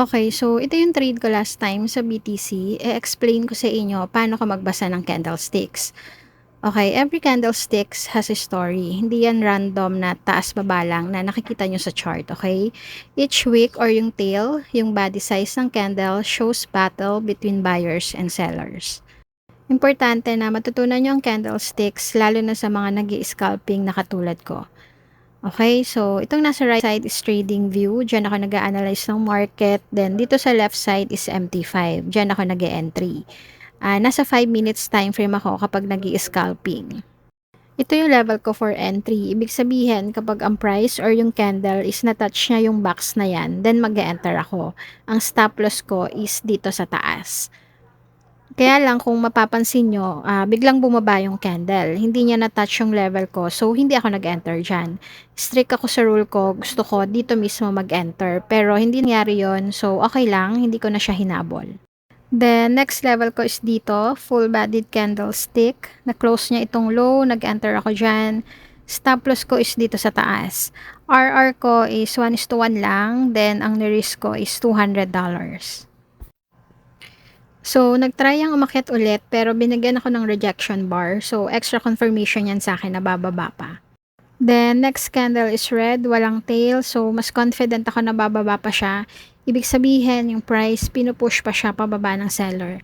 Okay, so ito yung trade ko last time sa BTC. E-explain ko sa inyo paano ko magbasa ng candlesticks. Okay, every candlesticks has a story. Hindi yan random na taas-baba lang na nakikita nyo sa chart, okay? Each wick or yung tail, yung body size ng candle shows battle between buyers and sellers. Importante na matutunan nyo ang candlesticks lalo na sa mga nag-i-scalping na katulad ko. Okay, so itong nasa right side is trading view. Diyan ako nag-a-analyze ng market. Then dito sa left side is MT5. Diyan ako nag-e-entry. Nasa 5 minutes time frame ako kapag nag scalping. Ito yung level ko for entry. Ibig sabihin, kapag ang price or yung candle is na-touch niya yung box na yan, then mag-enter ako. Ang stop loss ko is dito sa taas. Kaya lang kung mapapansin nyo, biglang bumaba yung candle. Hindi niya na-touch yung level ko, so hindi ako nag-enter dyan. Strict ako sa rule ko, gusto ko dito mismo mag-enter. Pero hindi nangyari yon, so okay lang, hindi ko na siya hinabol. Then, next level ko is dito, full-bodied candlestick. Na-close niya itong low, nag-enter ako dyan. Stop loss ko is dito sa taas. RR ko is 1:1 lang, then ang ni-risk ko is $200. So, nag-try ang umakyat ulit pero binigyan ako ng rejection bar. So, extra confirmation yan sa akin na bababa pa. Then, next candle is red, walang tail. So, mas confident ako na bababa pa siya. Ibig sabihin, yung price, pinupush pa siya pababa ng seller.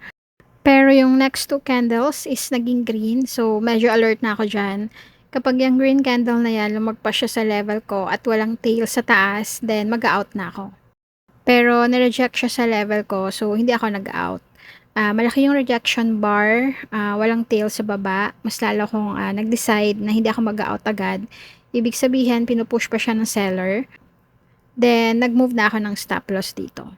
Pero yung next two candles is naging green. So, medyo alert na ako dyan. Kapag yung green candle na yan, lumagpas siya sa level ko at walang tail sa taas, then mag-out na ako. Pero, nireject siya sa level ko, so hindi ako nag-out. Malaki yung rejection bar, walang tail sa baba. Mas lalo kong nag-decide na hindi ako mag-out agad. Ibig sabihin, pinupush pa siya ng seller. Then, nag-move na ako ng stop loss dito.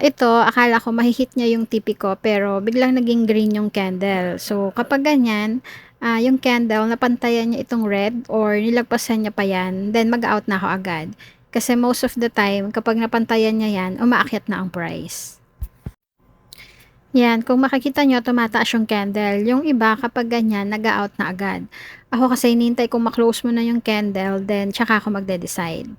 Ito, akala ko mahihit niya yung TP ko, pero biglang naging green yung candle. So, kapag ganyan, yung candle, napantayan niya itong red or nilagpasan niya pa yan, then mag-out na ako agad. Kasi most of the time, kapag napantayan niya yan, umaakyat na ang price. Yan, kung makikita nyo, tumataas yung candle. Yung iba, kapag ganyan, nag-out na agad. Ako kasi hinihintay kung ma-close mo na yung candle, then tsaka ako magde-decide.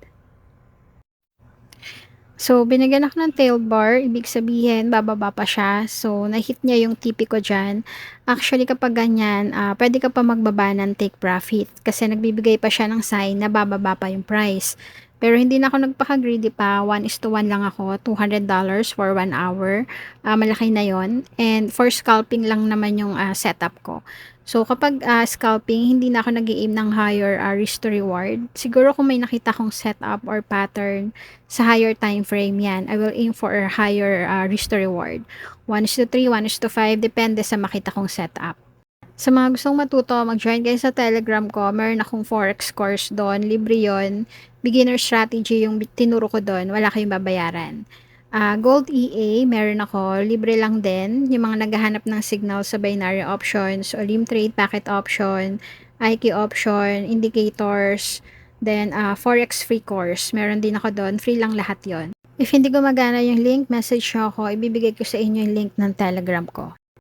So, binigyan ako ng tail bar. Ibig sabihin, bababa pa siya. So, na-hit niya yung TP ko dyan. Actually, kapag ganyan, pwede ka pa magbaba ng take profit. Kasi nagbibigay pa siya ng sign na bababa pa yung price. Pero hindi na ako nagpaka-greedy pa. 1:1 lang ako. $200 for 1 hour. Malaki na yon. And for scalping lang naman yung setup ko. So, kapag scalping, hindi na ako nag-i-aim ng higher risk to reward. Siguro kung may nakita kong setup or pattern sa higher time frame yan, I will aim for a higher risk to reward. 1:3, 1:5, depende sa makita kong setup. Sa mga gustong matuto, mag-join kayo sa Telegram ko. Meron akong Forex course doon. Libre yon. Beginner strategy yung tinuro ko doon. Wala kayong babayaran. Gold EA, meron ako. Libre lang din. Yung mga naghahanap ng signal sa binary options, Olim Trade, Packet Option, IQ Option, Indicators, then Forex free course. Meron din ako doon. Free lang lahat yon. If hindi gumagana yung link, message nyo ako. Ibibigay ko sa inyo yung link ng Telegram ko.